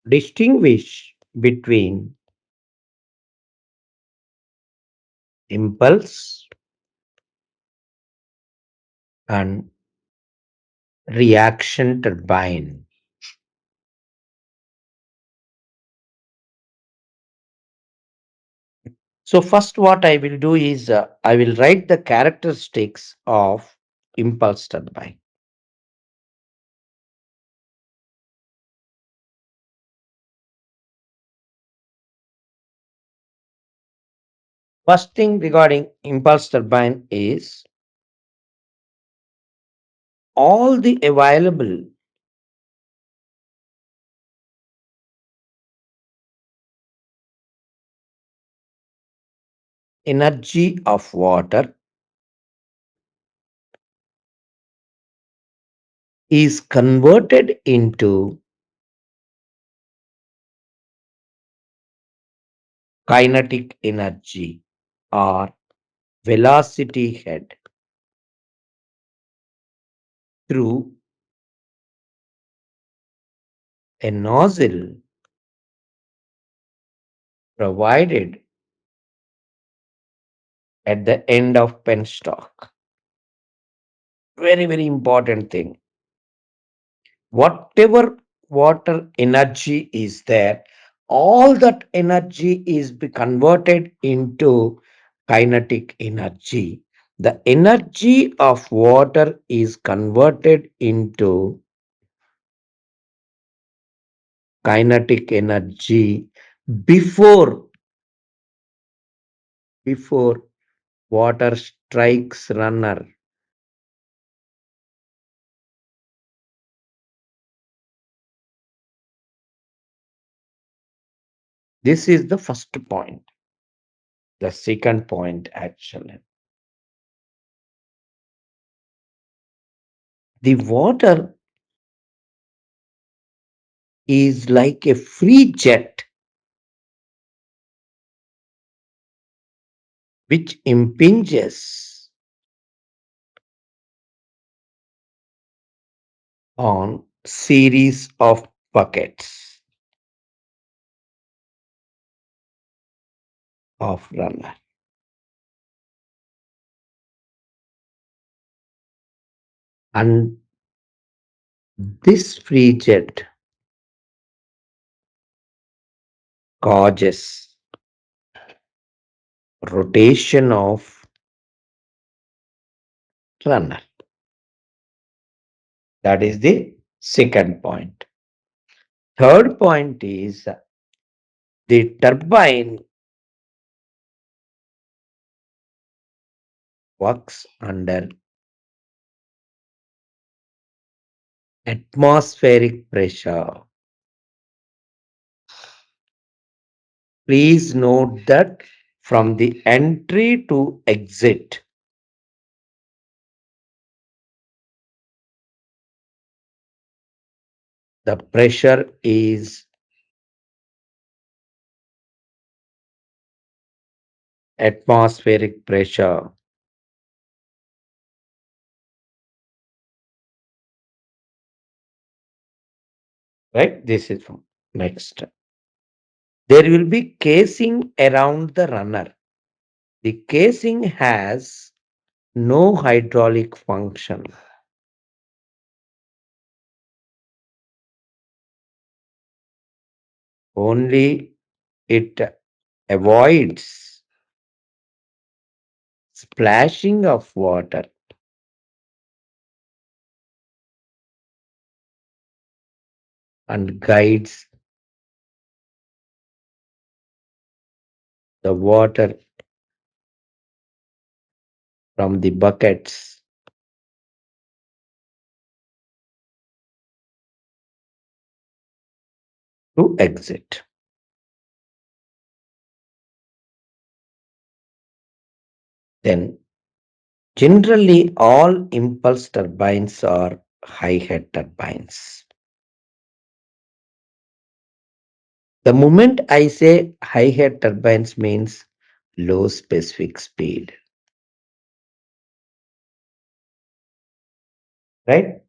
Distinguish between impulse and reaction turbine. So, first, what I will do is I will write the characteristics of impulse turbine. First thing regarding impulse turbine is all the available energy of water is converted into kinetic energy or velocity head through a nozzle provided at the end of penstock. Very, very important thing. Whatever water energy is there, all that energy is be converted into kinetic energy. The energy of water is converted into kinetic energy before before water strikes runner. This is the first point. The second point, actually, the water is like a free jet which impinges on series of buckets of runner. And this free jet causes rotation of runner. That is the second point. Third point is the turbine works under atmospheric pressure. Please note that from the entry to exit, the pressure is atmospheric pressure. Right? This is from next. There will be casing around the runner. The casing has no hydraulic function. Only it avoids splashing of water and guides the water from the buckets to exit. Then, generally, all impulse turbines are high head turbines. The moment I say high head turbines means low specific speed, right?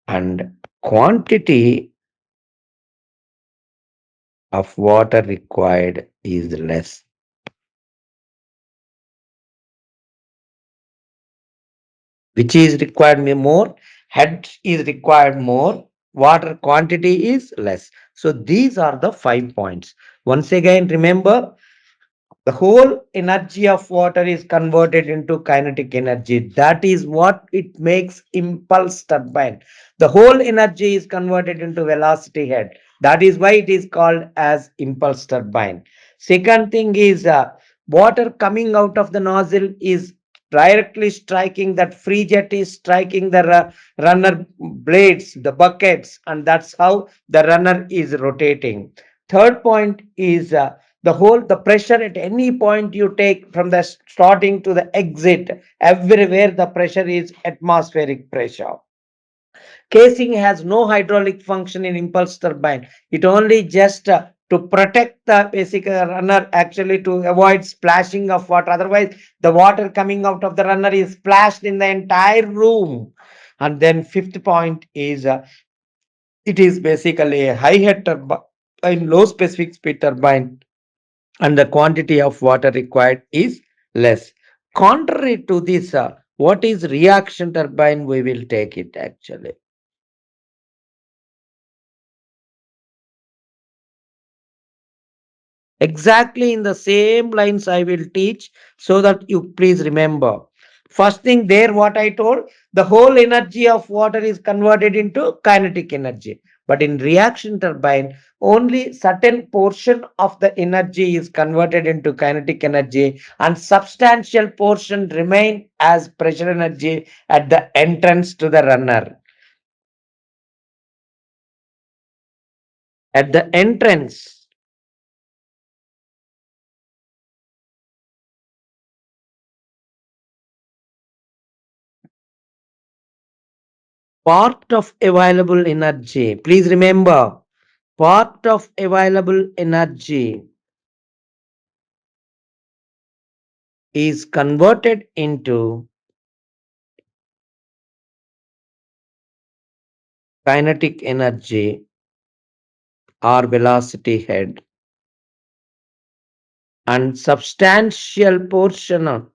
And quantity of water required is less. Which is required more? Head is required more, water quantity is less. So these are the 5 points. Once again, remember, the whole energy of water is converted into kinetic energy. That is what it makes impulse turbine. The whole energy is converted into velocity head. That is why it is called as impulse turbine. Second thing is, water coming out of the nozzle is directly striking, that free jet is striking the runner blades, the buckets, and that's how the runner is rotating. Third point is, the pressure at any point you take from the starting to the exit, everywhere the pressure is atmospheric pressure. Casing has no hydraulic function in impulse turbine. It only just to protect the basic runner, actually to avoid splashing of water. Otherwise, the water coming out of the runner is splashed in the entire room. And then fifth point is, it is basically a high head turbine, low specific speed turbine, and the quantity of water required is less. Contrary to this, what is reaction turbine? We will take it actually. Exactly in the same lines I will teach, so that you please remember. First thing there, what I told, the whole energy of water is converted into kinetic energy. But in reaction turbine, only certain portion of the energy is converted into kinetic energy, and substantial portion remain as pressure energy at the entrance to the runner. At the entrance, part of available energy. Please remember, part of available energy is converted into kinetic energy or velocity head, and substantial portion of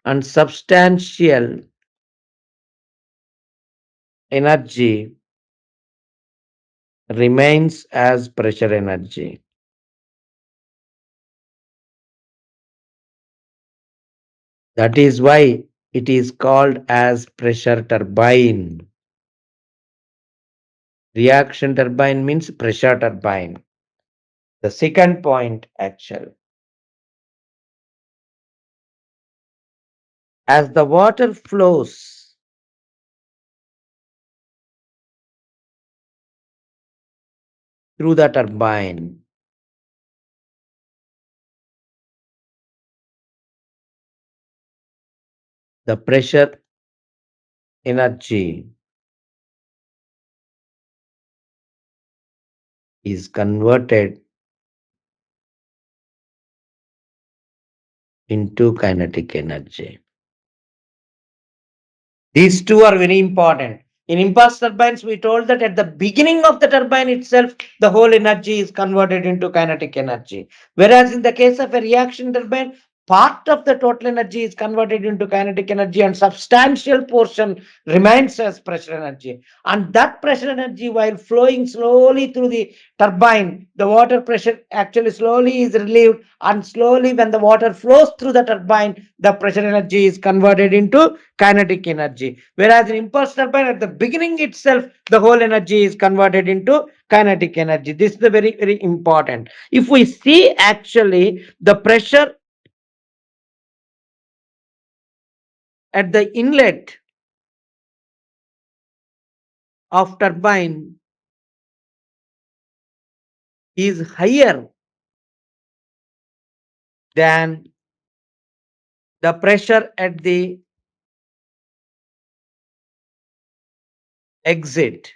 and substantial energy remains as pressure energy. That is why it is called as pressure turbine. Reaction turbine means pressure turbine. The second point, actually, as the water flows through the turbine, the pressure energy is converted into kinetic energy. These two are very important. In impulse turbines, we told that at the beginning of the turbine itself, the whole energy is converted into kinetic energy. Whereas in the case of a reaction turbine, part of the total energy is converted into kinetic energy, and substantial portion remains as pressure energy. And that pressure energy, while flowing slowly through the turbine, the water pressure actually slowly is relieved, and slowly when the water flows through the turbine, the pressure energy is converted into kinetic energy. Whereas in impulse turbine, at the beginning itself, the whole energy is converted into kinetic energy. This is the very, very important. If we see actually the pressure at the inlet of turbine is higher than the pressure at the exit.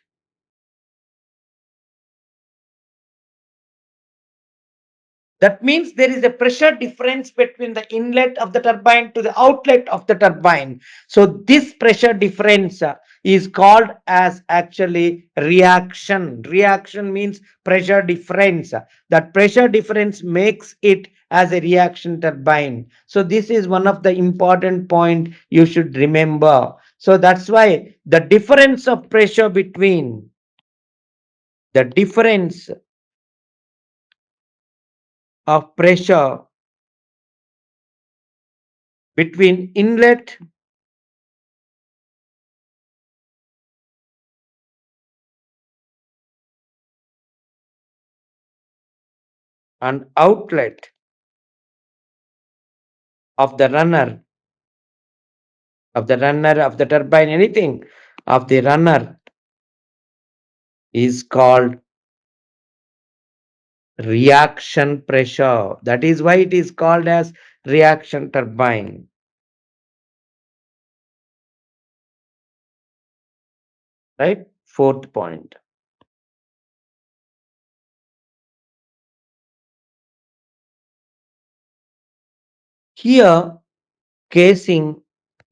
That means there is a pressure difference between the inlet of the turbine to the outlet of the turbine. So this pressure difference is called as actually reaction. Reaction means pressure difference. That pressure difference makes it as a reaction turbine. So this is one of the important point you should remember. So that's why the difference of pressure between the difference of pressure between inlet and outlet of the runner, of the turbine, anything of the runner is called reaction pressure. That is why it is called as reaction turbine. Right? Fourth point. Here, casing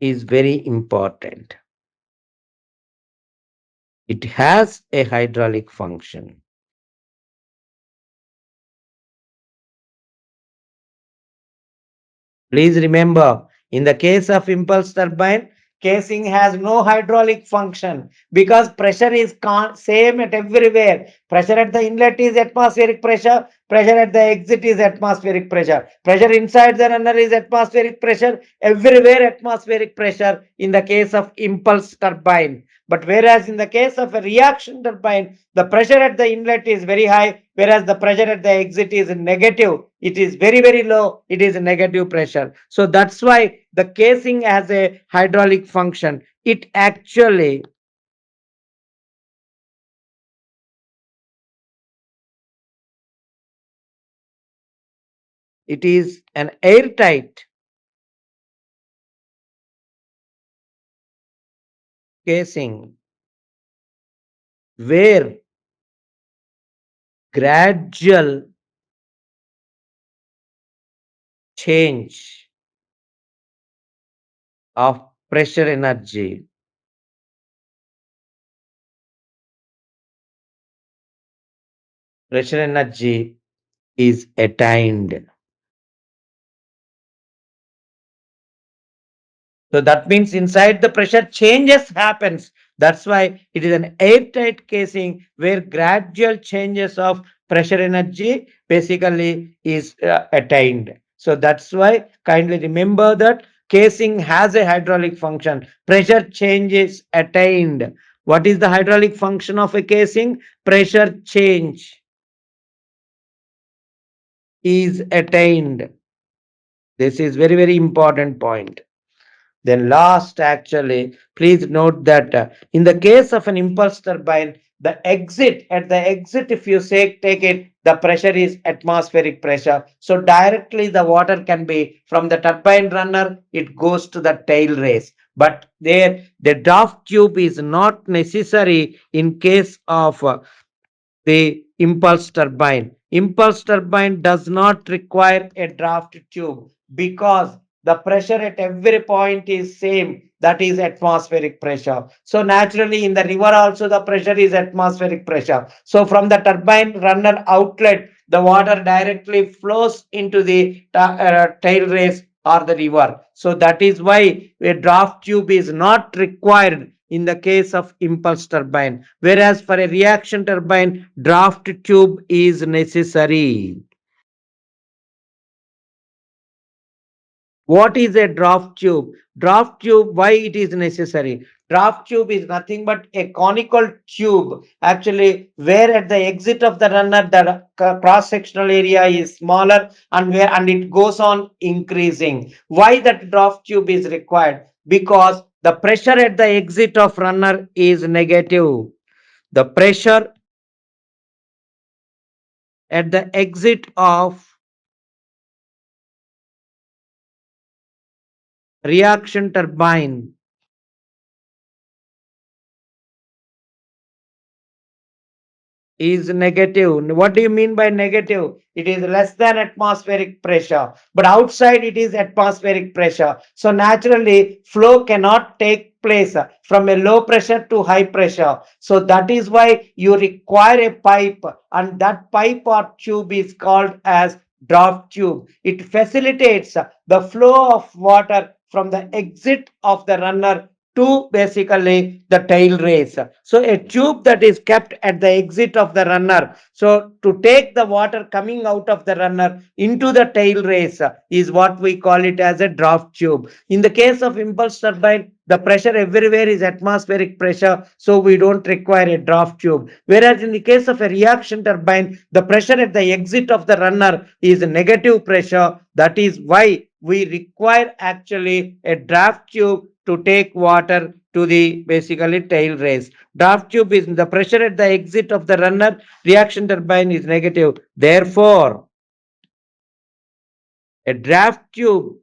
is very important. It has a hydraulic function. Please remember, in the case of impulse turbine, casing has no hydraulic function because pressure is same at everywhere. Pressure at the inlet is atmospheric pressure. Pressure at the exit is atmospheric pressure. Pressure inside the runner is atmospheric pressure. Everywhere atmospheric pressure in the case of impulse turbine. But whereas in the case of a reaction turbine, the pressure at the inlet is very high, whereas the pressure at the exit is negative. It is very, very low. It is a negative pressure. So that's why the casing has a hydraulic function. It actually it is an airtight casing where gradual change of pressure energy is attained. So that means inside the pressure changes happens. That's why it is an airtight casing where gradual changes of pressure energy basically is attained. So that's why kindly remember that casing has a hydraulic function. Pressure change is attained. What is the hydraulic function of a casing? Pressure change is attained. This is very, very important point. Then last, actually, please note that in the case of an impulse turbine, at the exit, if you say take it, the pressure is atmospheric pressure. So directly the water can be from the turbine runner, it goes to the tail race. But there, the draft tube is not necessary in case of the impulse turbine. Impulse turbine does not require a draft tube because the pressure at every point is same, that is atmospheric pressure. So naturally in the river also the pressure is atmospheric pressure. So from the turbine runner outlet the water directly flows into the tail race or the river. So that is why a draft tube is not required in the case of impulse turbine, whereas for a reaction turbine draft tube is necessary. What is a draft tube? Draft tube, why it is necessary? Draft tube is nothing but a conical tube, actually, where at the exit of the runner, the cross sectional area is smaller and it goes on increasing. Why that draft tube is required? Because the pressure at the exit of runner is negative. The pressure at the exit of reaction turbine is negative. What do you mean by negative? It is less than atmospheric pressure, but outside it is atmospheric pressure. So naturally, flow cannot take place from a low pressure to high pressure. So that is why you require a pipe, and that pipe or tube is called as draft tube. It facilitates the flow of water from the exit of the runner to basically the tail race. So a tube that is kept at the exit of the runner. So to take the water coming out of the runner into the tail race is what we call it as a draft tube. In the case of impulse turbine, the pressure everywhere is atmospheric pressure, so we don't require a draft tube. Whereas in the case of a reaction turbine, the pressure at the exit of the runner is negative pressure. That is why we require actually a draft tube to take water to the basically tail race. Draft tube is the pressure at the exit of the runner, reaction turbine is negative. Therefore, a draft tube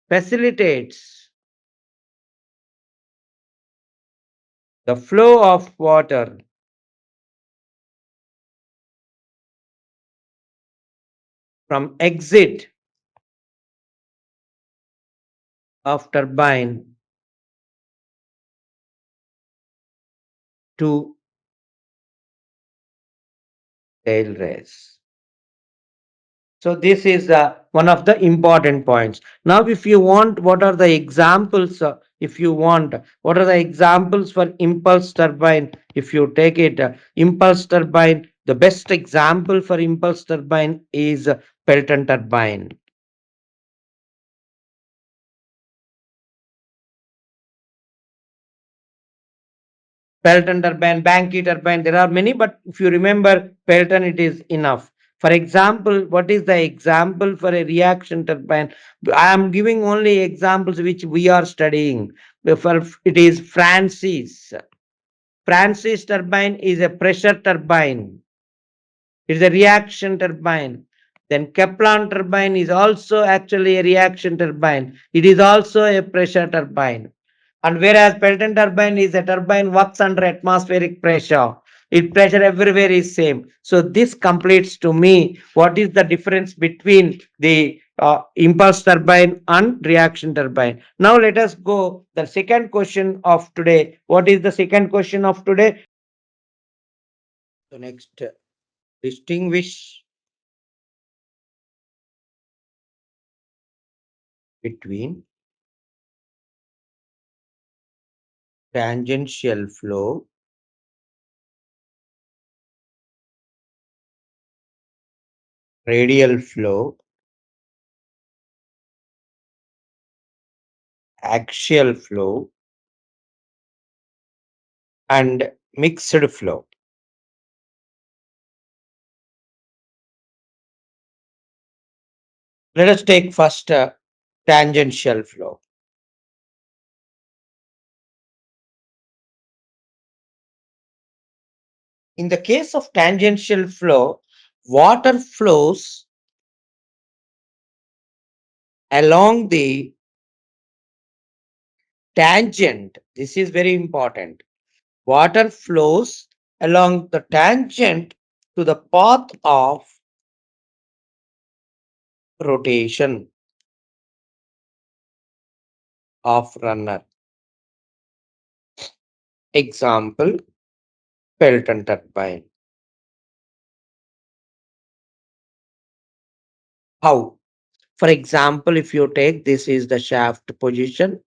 facilitates the flow of water from exit of turbine to tail race. So this is one of the important points. Now, if you want, what are the examples? If you want, what are the examples for impulse turbine? If you take it, impulse turbine, the best example for impulse turbine is Pelton turbine. Pelton turbine, Banky turbine, there are many, but if you remember Pelton, it is enough. For example, what is the example for a reaction turbine? I am giving only examples which we are studying. For it is Francis. Francis turbine is a pressure turbine. It is a reaction turbine. Then Kaplan turbine is also actually a reaction turbine. It is also a pressure turbine. And whereas Pelton turbine is a turbine works under atmospheric pressure. Its pressure everywhere is same. So this completes to me what is the difference between the impulse turbine and reaction turbine. Now let us go the second question of today. What is the second question of today? So next, distinguish between tangential flow, radial flow, axial flow, and mixed flow. Let us take first tangential flow. In the case of tangential flow, water flows along the tangent. This is very important. Water flows along the tangent to the path of rotation of runner. Example, Pelton turbine. How? For example, if you take this is the shaft position,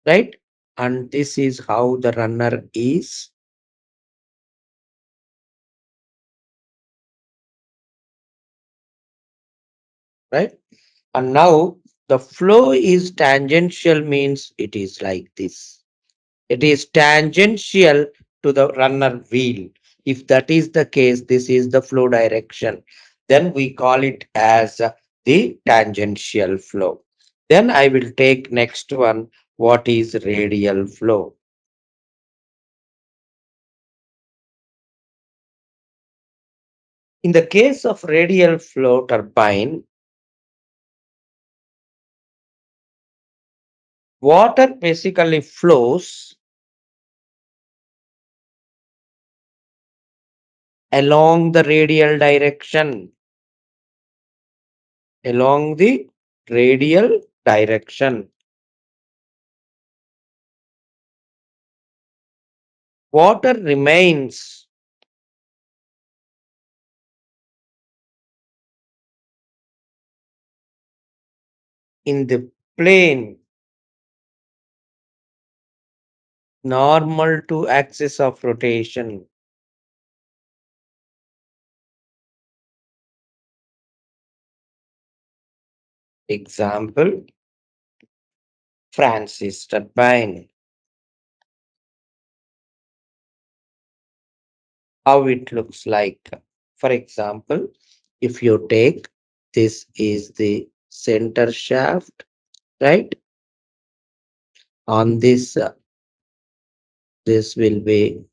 right? And this is how the runner is, right? And now the flow is tangential means it is like this. It is tangential to the runner wheel. If that is the case, this is the flow direction. Then we call it as the tangential flow. Then I will take next one. What is radial flow? In the case of radial flow turbine, Water basically flows along the radial direction, along the radial direction. Water remains in the plane normal to axis of rotation. Example, Francis turbine. How it looks like. For example, if you take this is the center shaft, right? On this, this will be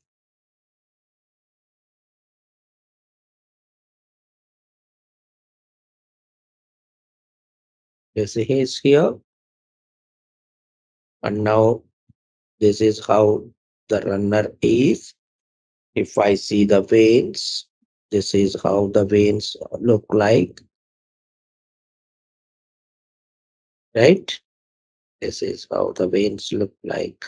this is here, and now this is how the runner is. If I see the veins, this is how the veins look like, right? This is how the veins look like.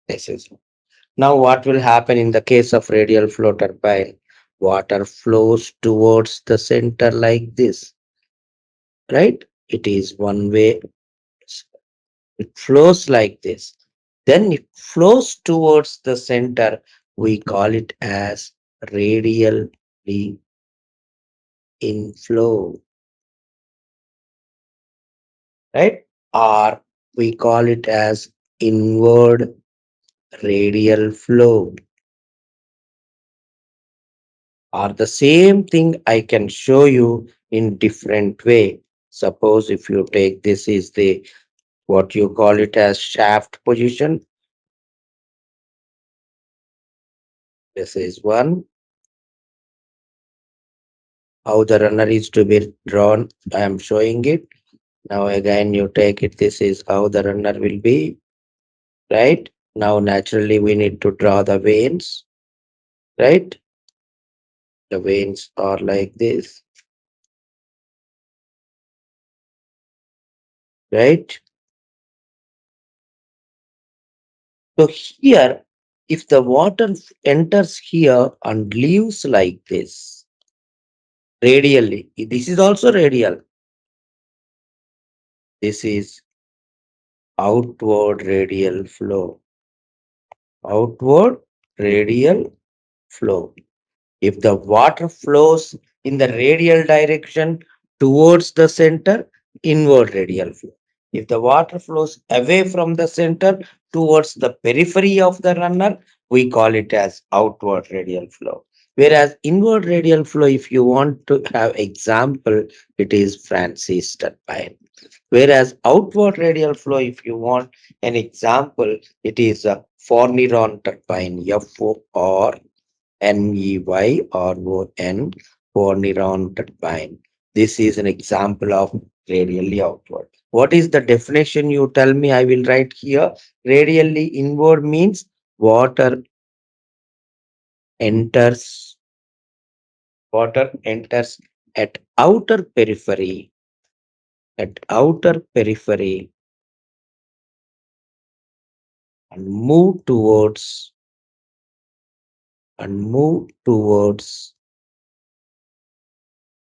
This is now what will happen in the case of radial flow turbine? Water flows towards the center like this, right? It is one way, it flows like this. Then it flows towards the center. We call it as radially inflow, right? Or we call it as inward radial flow. Or the same thing I can show you in different way. Suppose if you take this is the what you call it as shaft position. This is one. How the runner is to be drawn. I am showing it. Now again you take it. This is how the runner will be. Right? Now naturally we need to draw the veins. Right? The veins are like this. Right? So here, if the water enters here and leaves like this, radially, this is also radial. This is outward radial flow. Outward radial flow. If the water flows in the radial direction towards the center, inward radial flow. If the water flows away from the center towards the periphery of the runner, we call it as outward radial flow. Whereas inward radial flow, if you want to have example, it is Francis turbine. Whereas outward radial flow, if you want an example, it is a Forneron turbine, FOR NEYRON for neuron turbine. This is an example of radially outward. What is the definition you tell me? I will write here. Radially inward means water enters water enters at outer periphery and move towards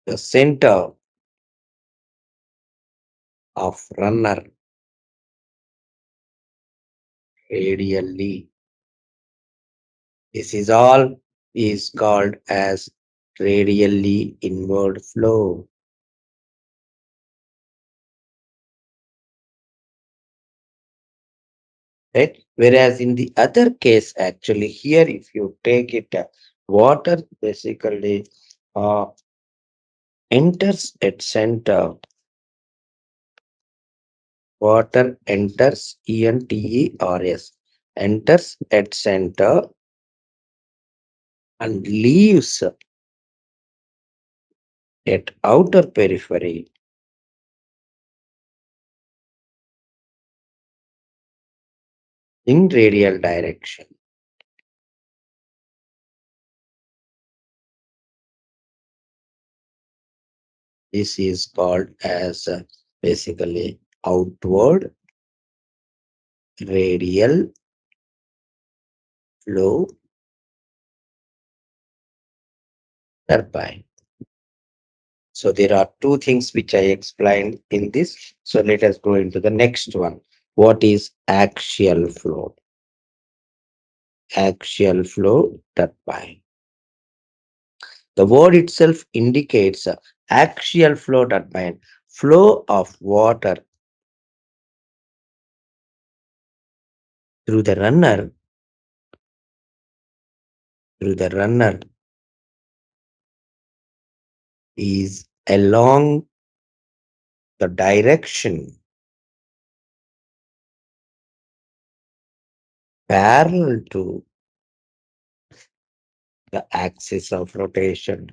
the center of runner radially. This is all is called as radially inward flow. Right? Whereas in the other case, actually, here if you take it, water basically uh, enters at center. Water enters ENTERS enters at center and leaves at outer periphery in radial direction. This is called as basically outward radial flow turbine. So there are two things which I explained in this. So let us go into the next one. What is axial flow? Axial flow turbine. The word itself indicates axial flow turbine, flow of water through the runner, through the runner is along the direction parallel to the axis of rotation.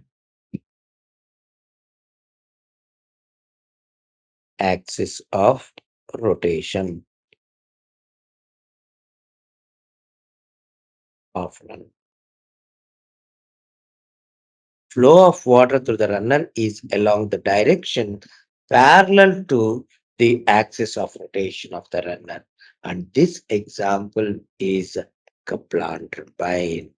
Axis of rotation of runner. Flow of water through the runner is along the direction parallel to the axis of rotation of the runner. And this example is Kaplan turbine.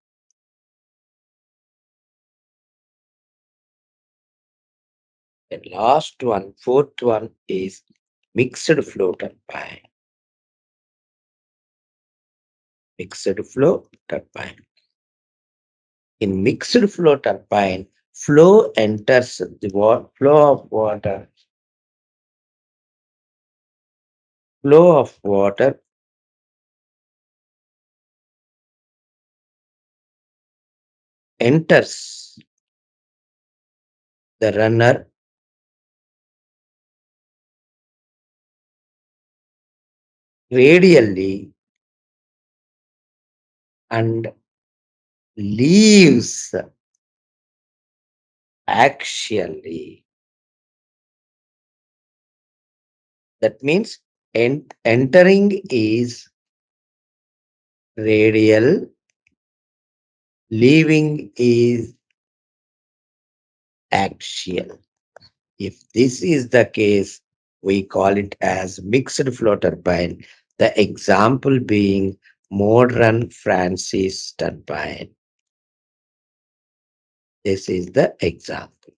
The last one, fourth one is mixed flow turbine. Mixed flow turbine. In mixed flow turbine, flow enters the flow of water. Flow of water enters the runner radially and leaves axially. That means entering is radial, leaving is axial. If this is the case, we call it as mixed flow turbine. The example being modern Francis turbine. This is the example.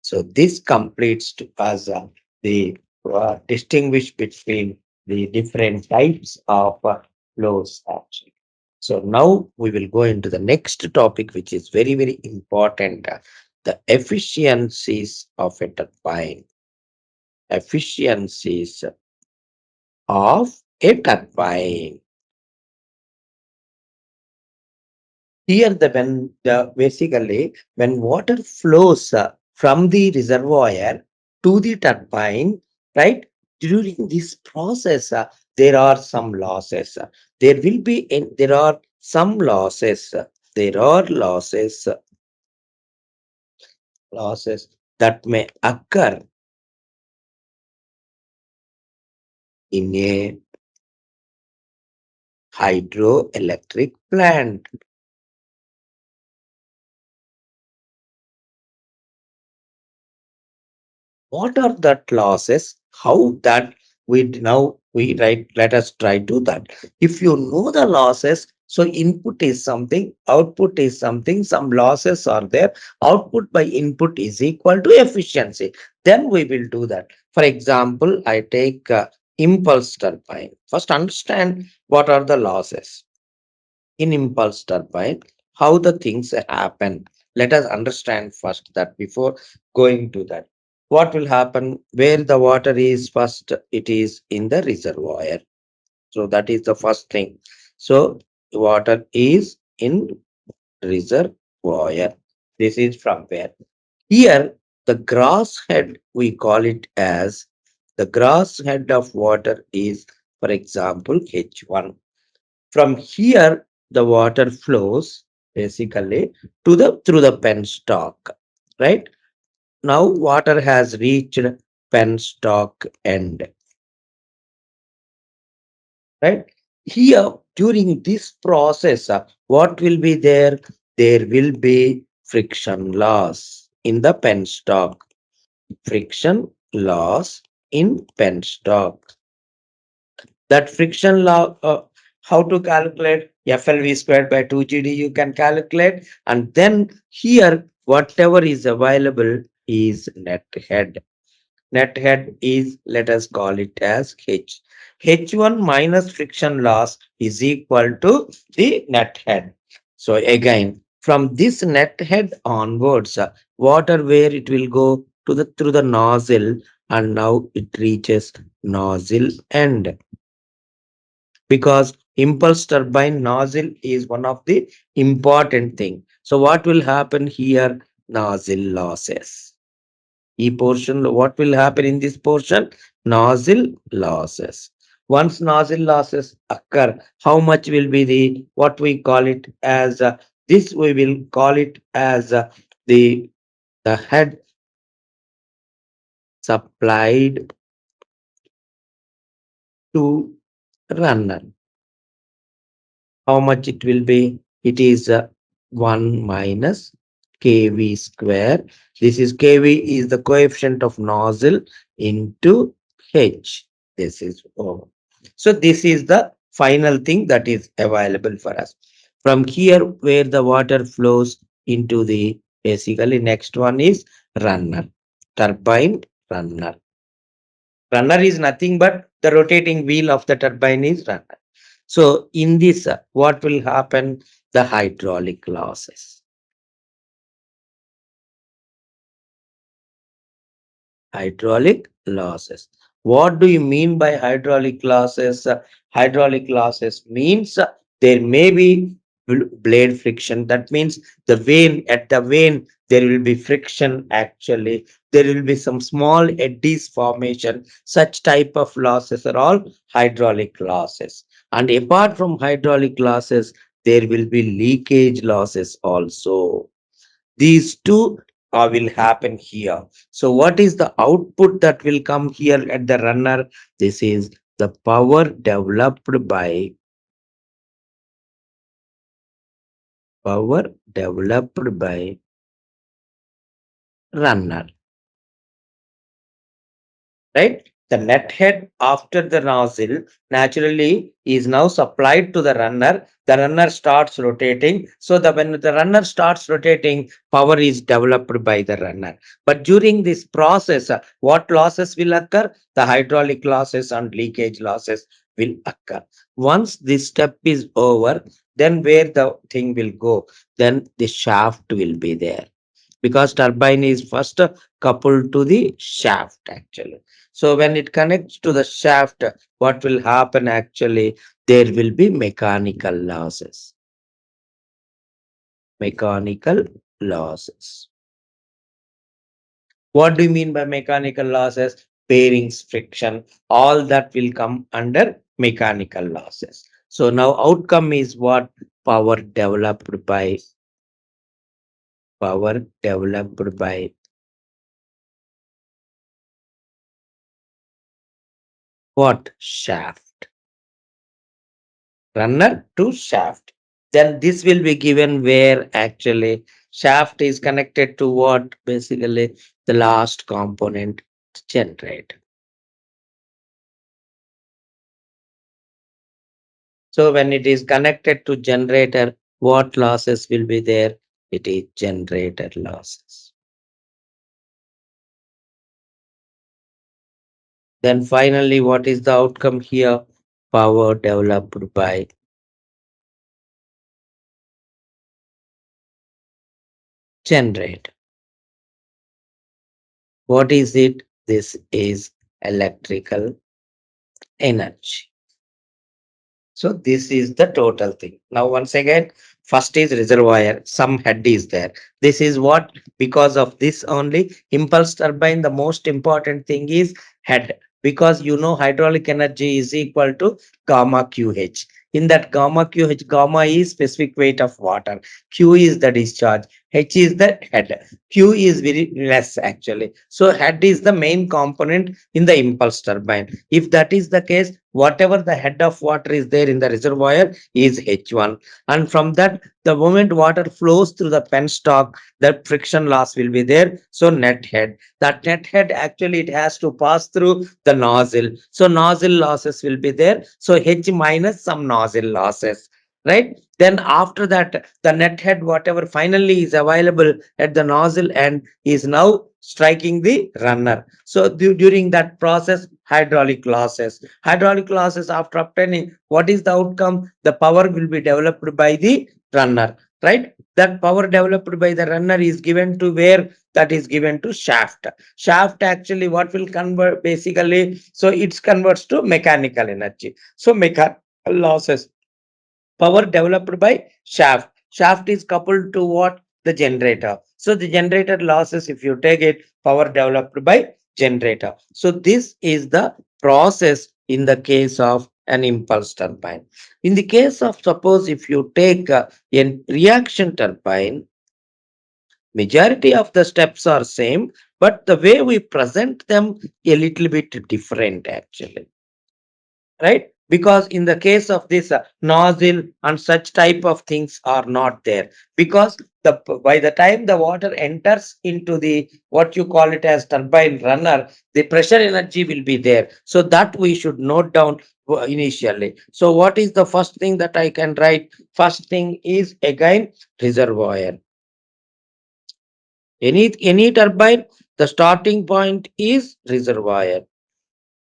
So this completes to us the distinguish between the different types of flows actually. So now we will go into the next topic, which is very, very important. The efficiencies of a turbine. Efficiencies of a turbine. Here, the when the basically when water flows from the reservoir to the turbine, right? During this process, there are some losses. There will be there are some losses. There are losses that may occur in a hydroelectric plant. What are that losses? How that we write, let us try to that. If you know the losses, so input is something, output is something, some losses are there, output by input is equal to efficiency. Then we will do that. For example, I take impulse turbine. First understand what are the losses in impulse turbine, how the things happen. Let us understand first that before going to that. What will happen where the water is first? It is in the reservoir. So that is the first thing. So water is in reservoir. This is from where? Here, the grass head, we call it as the grass head of water is, for example, H1. From here, the water flows basically to the through the penstock, right? now water has reached penstock end, right? Here, during this process, what will be there? There will be friction loss in the penstock. Friction loss in penstock. That friction law, how to calculate? FLV squared by 2GD you can calculate, and then here whatever is available is net head. Net head is, let us call it as H. H1 minus friction loss is equal to the net head. So again, from this net head onwards, water where it will go to the through the nozzle, and now it reaches nozzle end, because impulse turbine nozzle is one of the important thing. So what will happen here? Nozzle losses. E portion, what will happen in this portion? Nozzle losses. Once nozzle losses occur, how much will be the, what we call it as, this we will call it as the the head supplied to runner. How much it will be? It is 1 minus kV square. This is kV is the coefficient of nozzle into H. This is O. So this is the final thing that is available for us. From here, where the water flows into the, basically next one is runner, turbine runner. Runner is nothing but the rotating wheel of the turbine is runner. So in this, what will happen? The hydraulic losses. Hydraulic losses. What do you mean by hydraulic losses? Hydraulic losses means there may be blade friction. That means the vane, at the vane there will be friction actually. There will be some small eddies formation. Such type of losses are all hydraulic losses. And apart from hydraulic losses, there will be leakage losses also. These two will happen here. So what is the output that will come here at the runner? This is the power developed by runner, right? The net head after the nozzle naturally is now supplied to the runner. The runner starts rotating. So when the runner starts rotating, power is developed by the runner. But during this process, what losses will occur? The hydraulic losses and leakage losses will occur. Once this step is over, then where the thing will go? Then the shaft will be there, because turbine is first coupled to the shaft actually. So when it connects to the shaft, what will happen actually? There will be mechanical losses. Mechanical losses. What do you mean by mechanical losses? Bearings, friction, all that will come under mechanical losses. So now outcome is what? Power developed by power developed by what? Shaft. Runner to shaft. Then this will be given where actually shaft is connected to what? Basically the last component, generator. So when it is connected to generator, what losses will be there? It is generator losses. Then finally, what is the outcome here? Power developed by generator. What is it? This is electrical energy. So this is the total thing. Now, once again, first is reservoir, some head is there. This is what, because of this only, impulse turbine, the most important thing is head. Because you know hydraulic energy is equal to gamma QH. In that gamma QH, gamma is specific weight of water. Q is the discharge. H is the head. Q is very less actually. So head is the main component in the impulse turbine. If that is the case, whatever the head of water is there in the reservoir is H1. And from that, the moment water flows through the penstock, the friction loss will be there. So net head. That net head actually it has to pass through the nozzle. So nozzle losses will be there. So H minus some nozzle losses. Right? Then after that, the net head, whatever finally is available at the nozzle end, is now striking the runner. So during that process, hydraulic losses. Hydraulic losses after obtaining, what is the outcome? The power will be developed by the runner. Right? That power developed by the runner is given to where? That is given to shaft. Shaft actually what will convert basically? So it converts to mechanical energy. So mechanical losses, power developed by shaft. Shaft is coupled to what? The generator. So the generator losses, if you take it, power developed by generator. So this is the process in the case of an impulse turbine. In the case of suppose if you take a reaction turbine, majority of the steps are same, but the way we present them a little bit different actually, right? Because in the case of this nozzle and such type of things are not there, because by the time the water enters into the what you call it as turbine runner, the pressure energy will be there, so that we should note down initially. So what is the first thing that I can write? First thing is again reservoir. Any turbine, the starting point is reservoir.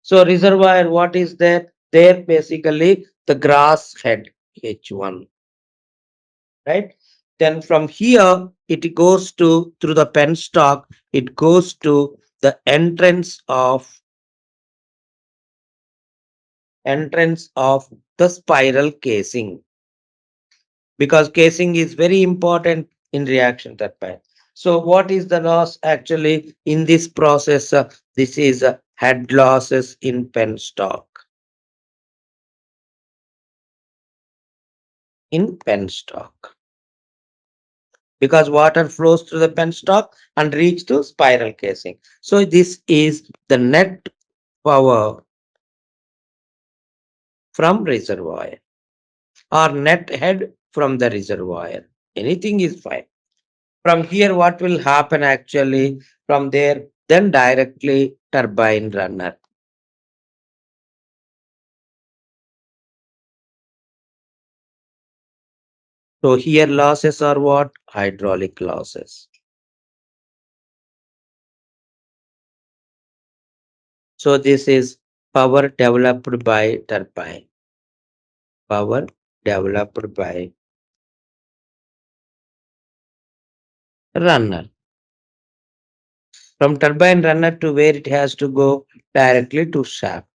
So reservoir, what is there? There basically the grass head H1, right? Then from here it goes to through the penstock, it goes to the entrance of the spiral casing, because casing is very important in reaction turbine. So what is the loss actually in this process? This is head losses in penstock. In penstock, because water flows through the penstock and reach to spiral casing. So this is the net power from reservoir or net head from the reservoir. Anything is fine. From here, what will happen actually? From there, then directly turbine runner. So here losses are what? Hydraulic losses. So this is power developed by turbine. Power developed by runner. From turbine runner to where it has to go? Directly to shaft.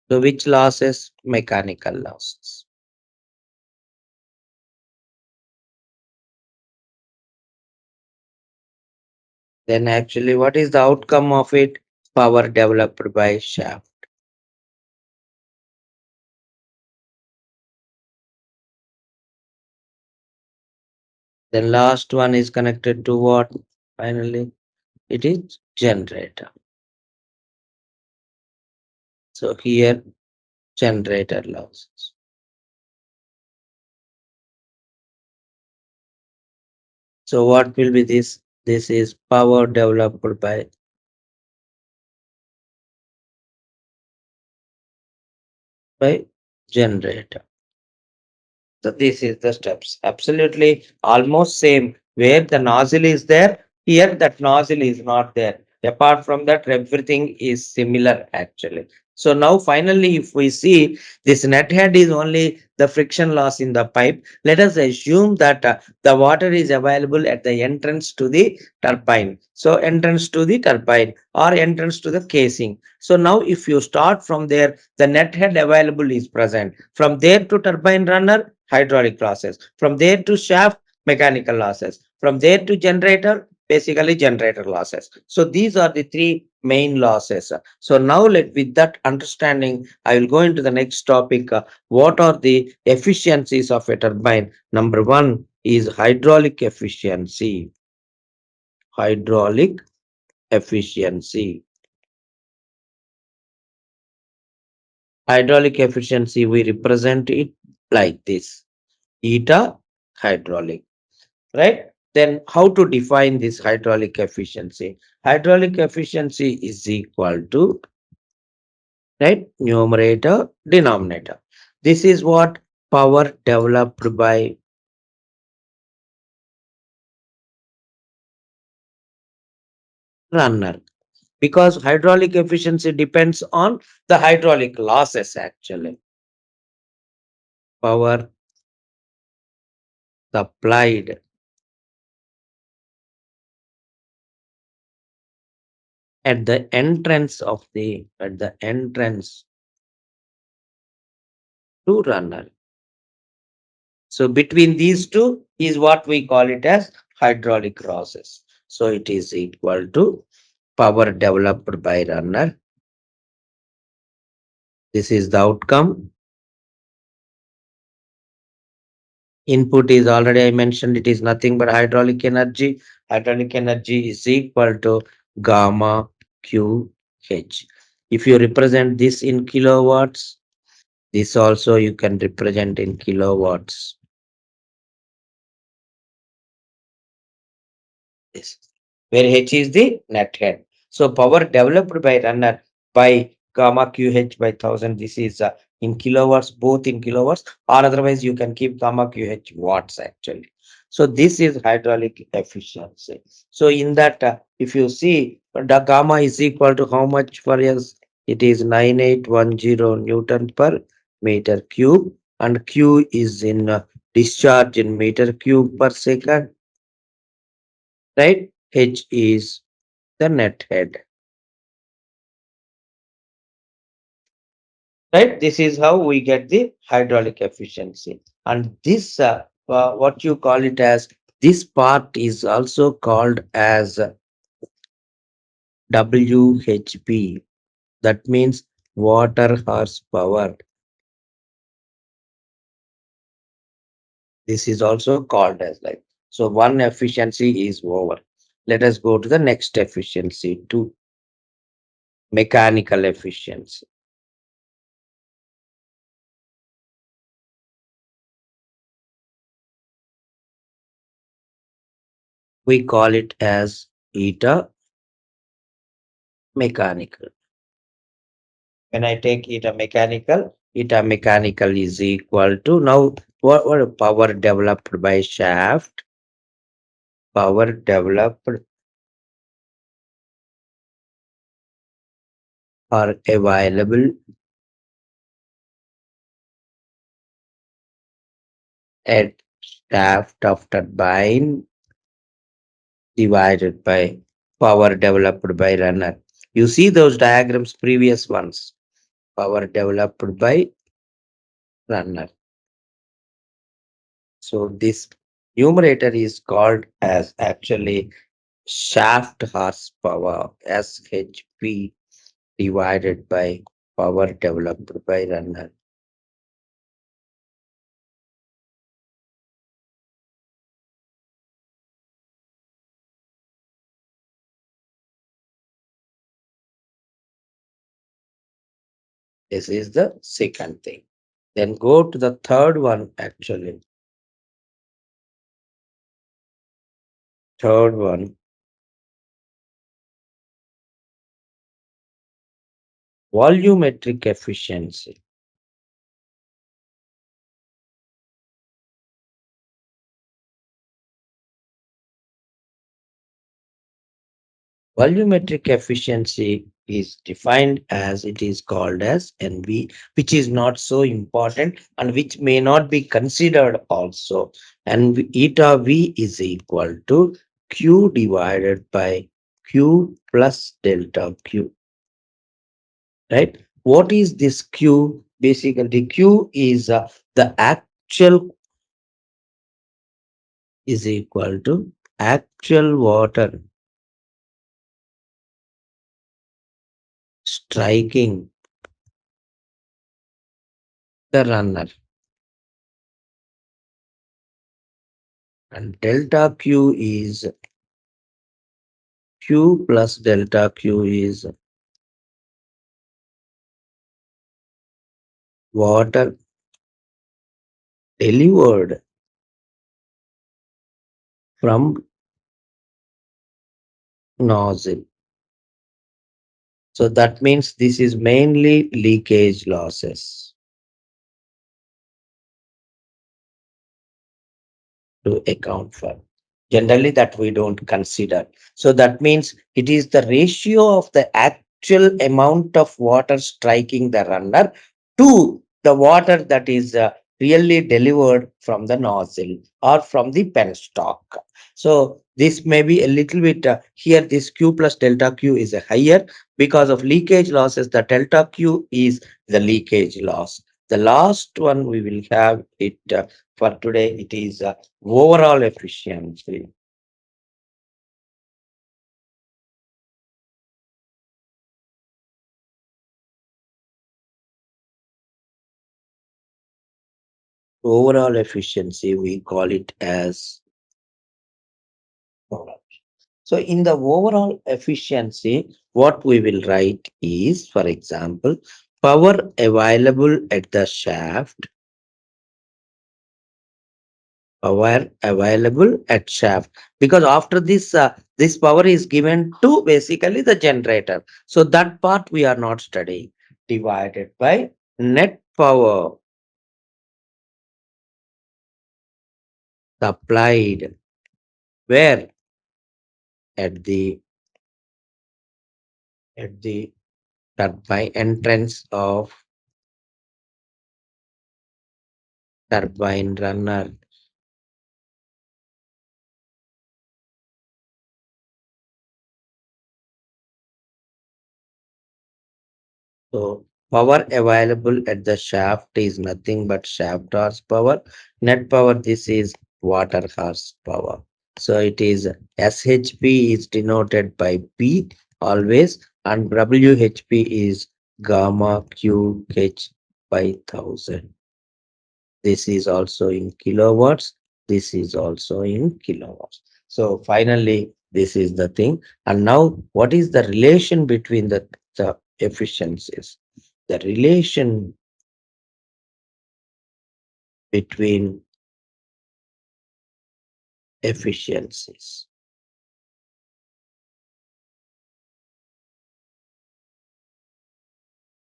So which losses? Mechanical losses. Then actually what is the outcome of it? Power developed by shaft. Then last one is connected to what? Finally, it is generator. So here generator losses. So what will be this? This is power developed by generator. So this is the steps. Absolutely almost same. Where the nozzle is there, here that nozzle is not there. Apart from that, everything is similar actually. So now finally, if we see this net head is only the friction loss in the pipe, let us assume that the water is available at the entrance to the turbine. So entrance to the turbine or entrance to the casing. So now if you start from there, the net head available is present. From there to turbine runner, hydraulic losses. From there to shaft, mechanical losses. From there to generator, basically generator losses. So these are the three main losses. So now with that understanding, I will go into the next topic. What are the efficiencies of a turbine? Number one, is hydraulic efficiency. Hydraulic efficiency. Hydraulic efficiency, we represent it like this. Eta hydraulic, right? Then how to define this hydraulic efficiency? Hydraulic efficiency is equal to, right, numerator, denominator. This is what power developed by runner, because hydraulic efficiency depends on the hydraulic losses actually. Power supplied at the entrance to runner. So between these two is what we call it as hydraulic losses. So it is equal to power developed by runner. This is the outcome. Input is already I mentioned, it is nothing but hydraulic energy. Hydraulic energy is equal to gamma QH. If you represent this in kilowatts, this also you can represent in kilowatts. This, where H is the net head. So power developed by runner by gamma QH by 1000. This is in kilowatts, both in kilowatts, or otherwise you can keep gamma QH watts actually. So this is hydraulic efficiency. So in that, if you see the gamma is equal to how much for us? It is 9810 Newton per meter cube, and Q is in discharge in meter cube per second, right? H is the net head, right? This is how we get the hydraulic efficiency. And this, what you call it as, this part is also called as WHP. That means water horsepower. This is also called as like. So one efficiency is over. Let us go to the next efficiency, to mechanical efficiency. We call it as eta mechanical. When I take eta mechanical is equal to, now what power developed by shaft, power developed or available at shaft of turbine divided by power developed by runner. You see those diagrams, previous ones, power developed by runner. So this numerator is called as actually shaft horsepower, SHP, divided by power developed by runner. This is the second thing. Then go to the third one actually. Third one, volumetric efficiency. Volumetric efficiency is defined as, it is called as NV, which is not so important and which may not be considered also. And eta V is equal to Q divided by Q plus delta Q, right? What is this Q? Basically, Q is the actual, is equal to actual water striking the runner. and delta Q is Q plus delta Q is water delivered from nozzle. So that means this is mainly leakage losses to account for. Generally, that we don't consider. So that means it is the ratio of the actual amount of water striking the runner to the water that is really delivered from the nozzle or from the penstock. So this may be a little bit here. This Q plus delta Q is a higher because of leakage losses. The delta Q is the leakage loss. The last one we will have it for today. It is overall efficiency. Overall efficiency, we call it as overall. So in the overall efficiency, what we will write is, for example, power available at the shaft, power available at shaft. Because after this, this power is given to basically the generator. So that part we are not studying. Divided by net power supplied where at the turbine entrance of turbine runner. So power available at the shaft is nothing but shaft horsepower. Net power, this is water horsepower. So it is SHP is denoted by P always, and WHP is gamma QH by 1000. This is also in kilowatts. This is also in kilowatts. So finally, this is the thing. And now, what is the relation between the efficiencies? The relation between efficiencies.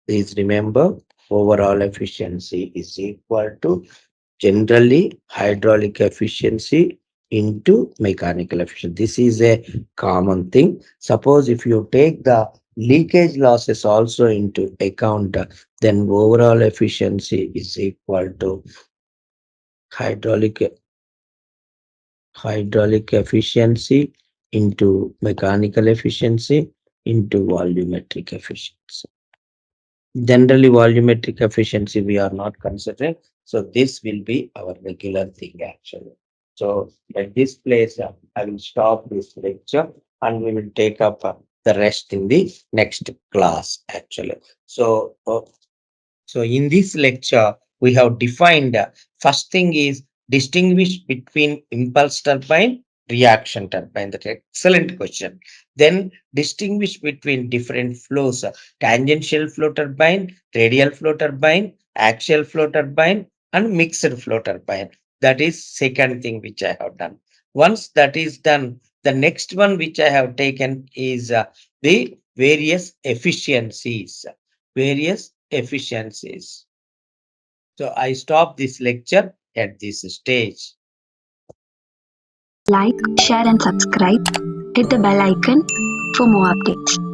Please remember, overall efficiency is equal to generally hydraulic efficiency into mechanical efficiency. This is a common thing. Suppose if you take the leakage losses also into account, then overall efficiency is equal to hydraulic hydraulic efficiency into mechanical efficiency into volumetric efficiency. Generally, volumetric efficiency we are not considering. So this will be our regular thing actually. So at this place, I will stop this lecture and we will take up the rest in the next class actually. So in this lecture, we have defined first thing is distinguish between impulse turbine, reaction turbine. That's excellent question. Then distinguish between different flows, tangential flow turbine, radial flow turbine, axial flow turbine, and mixed flow turbine. That is second thing which I have done. Once that is done, the next one which I have taken is the various efficiencies. Various efficiencies. So I stop this lecture at this stage. Like, share, and subscribe. Hit the bell icon for more updates.